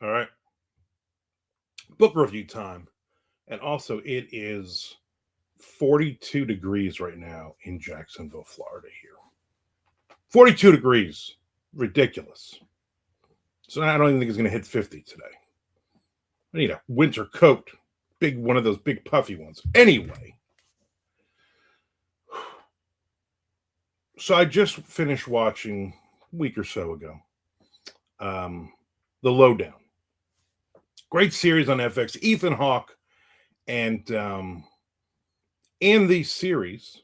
All right. Book review time. And also, it is 42 degrees right now in Jacksonville, Florida here. 42 degrees. Ridiculous. So I don't even think it's going to hit 50 today. I need a winter coat. Big one of those big puffy ones. Anyway. So I just finished watching a week or so ago. The Lowdown. Great series on FX. Ethan Hawke. And in the series,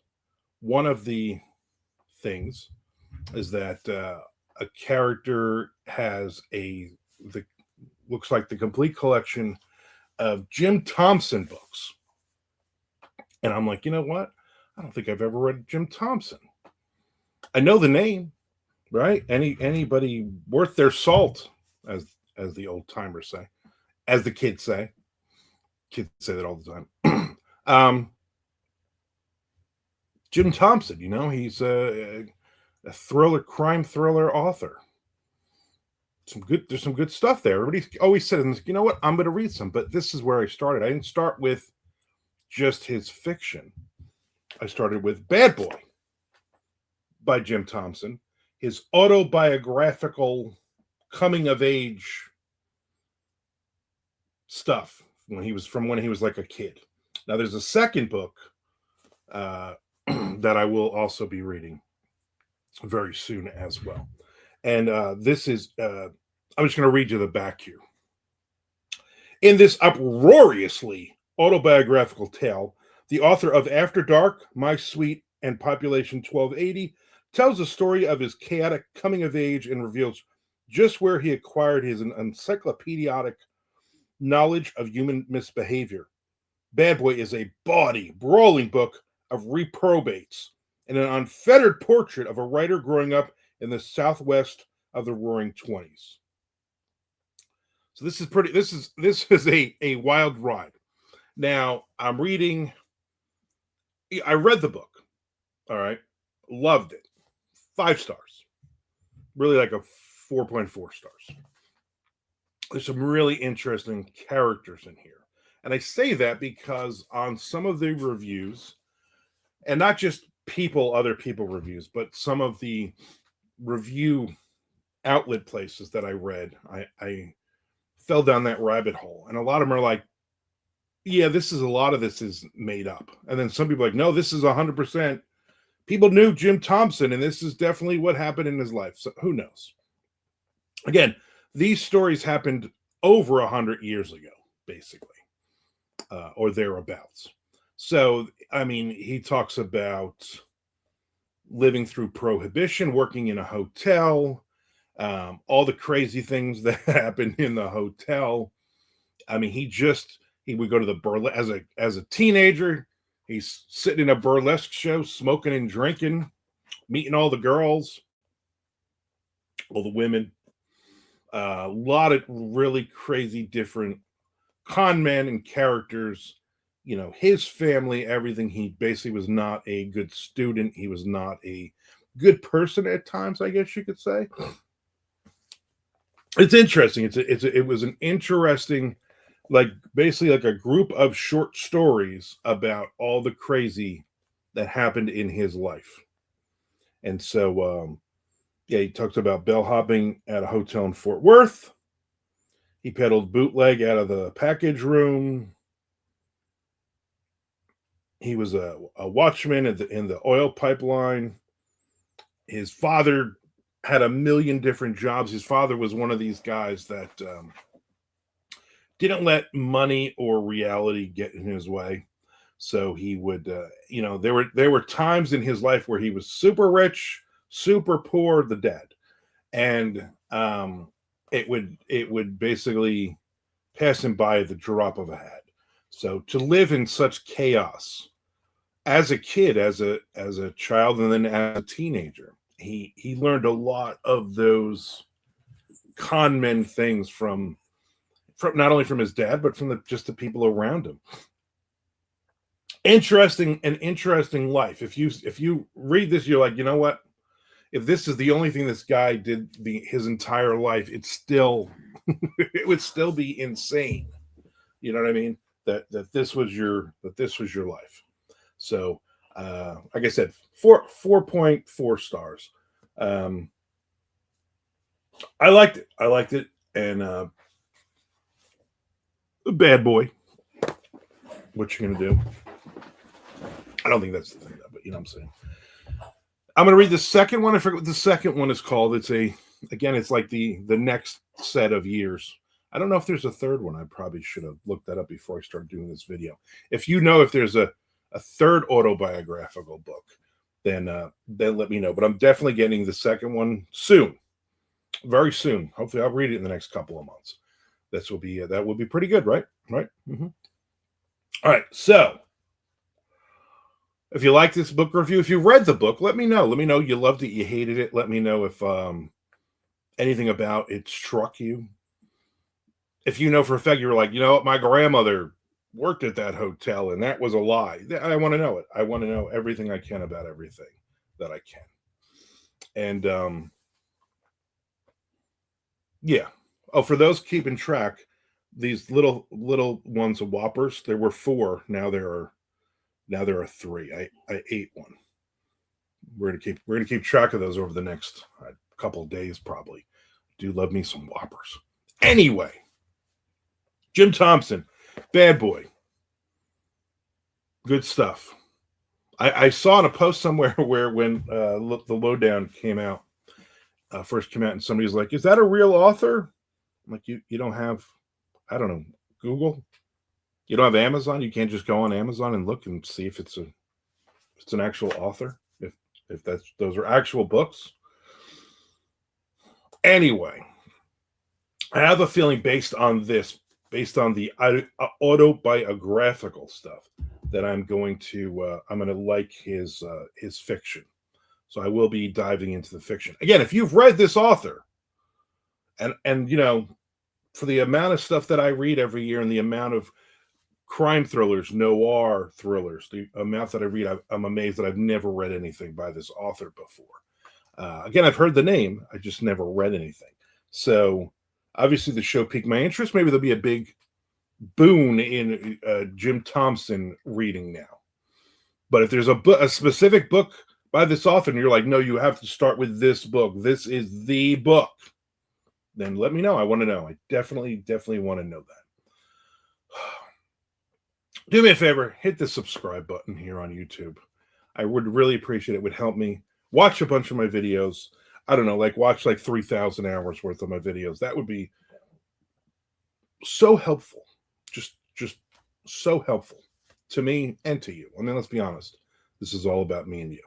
one of the things is that a character has looks like the complete collection of Jim Thompson books. And I'm like, you know what? I don't think I've ever read Jim Thompson. I know the name, right? Anybody worth their salt, as the old timers say, as the kids say. Kids say that all the time. Jim Thompson, he's a crime thriller author. There's some good stuff there. Everybody always said, you know what? I'm going to read some, but this is where I started. I didn't start with just his fiction. I started with Bad Boy by Jim Thompson, his autobiographical coming of age stuff when he was like a kid. Now there's a second book that I will also be reading very soon as well. And this is, I'm just going to read you the back here. In this uproariously autobiographical tale, the author of After Dark, My Sweet, and Population 1280 tells the story of his chaotic coming of age and reveals just where he acquired his encyclopedic knowledge of human misbehavior. Bad Boy is a bawdy, brawling book of reprobates and an unfettered portrait of a writer growing up in the Southwest of the Roaring '20s. So this is a wild ride. Now I read the book. All right. Loved it. 5 stars. Really like a 4.4 stars. There's some really interesting characters in here. And I say that because on some of the reviews, and not just other people reviews, but some of the review outlet places that I read, I fell down that rabbit hole. And a lot of them are like, yeah, a lot of this is made up. And then some people are like, no, this is 100%. People knew Jim Thompson, and this is definitely what happened in his life. So who knows? Again, these stories happened over 100 years ago, basically, or thereabouts. So, I mean, he talks about living through Prohibition, working in a hotel, all the crazy things that happened in the hotel. I mean, he would go to the burlesque as a teenager. He's sitting in a burlesque show, smoking and drinking, meeting all the girls, all the women. A lot of really crazy different con men and characters. His family, everything. He basically was not a good student. He was not a good person at times, I guess you could say. It's interesting. It was an interesting, basically like a group of short stories about all the crazy that happened in his life. And so, he talks about bellhopping at a hotel in Fort Worth. He peddled bootleg out of the package room. He was a watchman in the oil pipeline. His father had a million different jobs. His father was one of these guys that didn't let money or reality get in his way. So he would, there were times in his life where he was super rich, super poor, the dead, and it would basically pass him by at the drop of a hat. So to live in such chaos as a kid, as a child, and then as a teenager, he learned a lot of those con men things from not only from his dad, but from just the people around him. Interesting life. If you read this, you're like, you know what? if this is the only thing this guy did his entire life, it's still it would still be insane. You know what I mean? That this was your life. So, like I said, 4.4 stars. I liked it. And Bad Boy. What you gonna do? I don't think that's the thing, though, but you know what I'm saying. I'm gonna read the second one. I forget what the second one is called. It's it's like the next set of years. I don't know if there's a third one. I probably should have looked that up before I started doing this video. If you know if there's a third autobiographical book, then let me know. But I'm definitely getting the second one soon, very soon. Hopefully, I'll read it in the next couple of months. That will be pretty good, right? Right. Mm-hmm. All right. So, if you like this book review, if you read the book, let me know. Let me know you loved it, you hated it. Let me know if anything about it struck you. If you know for a fact you're like, you know what, my grandmother worked at that hotel and that was a lie. I want to know it. I want to know everything I can about everything that I can. And yeah. Oh, for those keeping track, these little ones of Whoppers, there were 4. Now there are 3. I ate one. We're gonna keep track of those over the next couple of days, probably. Do love me some Whoppers. Anyway, Jim Thompson, Bad Boy. Good stuff. I saw in a post somewhere where when the Lowdown came out, first came out, and somebody was like, "Is that a real author?" I'm like, you don't have, I don't know, Google? You don't have Amazon? You can't just go on Amazon and look and see if it's an actual author? If those are actual books? Anyway, I have a feeling based on the autobiographical stuff, that I'm going to like his fiction. So I will be diving into the fiction. Again, if you've read this author, and you know, for the amount of stuff that I read every year and the amount of crime thrillers, noir thrillers, the amount that I read, I'm amazed that I've never read anything by this author before. Again, I've heard the name, I just never read anything. So obviously the show piqued my interest. Maybe there'll be a big boon in Jim Thompson reading now. But if there's a specific book by this author and you're like, no, you have to start with this book, this is the book, then let me know. I want to know. I definitely want to know that. Do me a favor, hit the subscribe button here on YouTube. I would really appreciate it. It would help me watch a bunch of my videos. I don't know, watch 3,000 hours worth of my videos. That would be so helpful. Just so helpful to me and to you. I mean, let's be honest. This is all about me and you.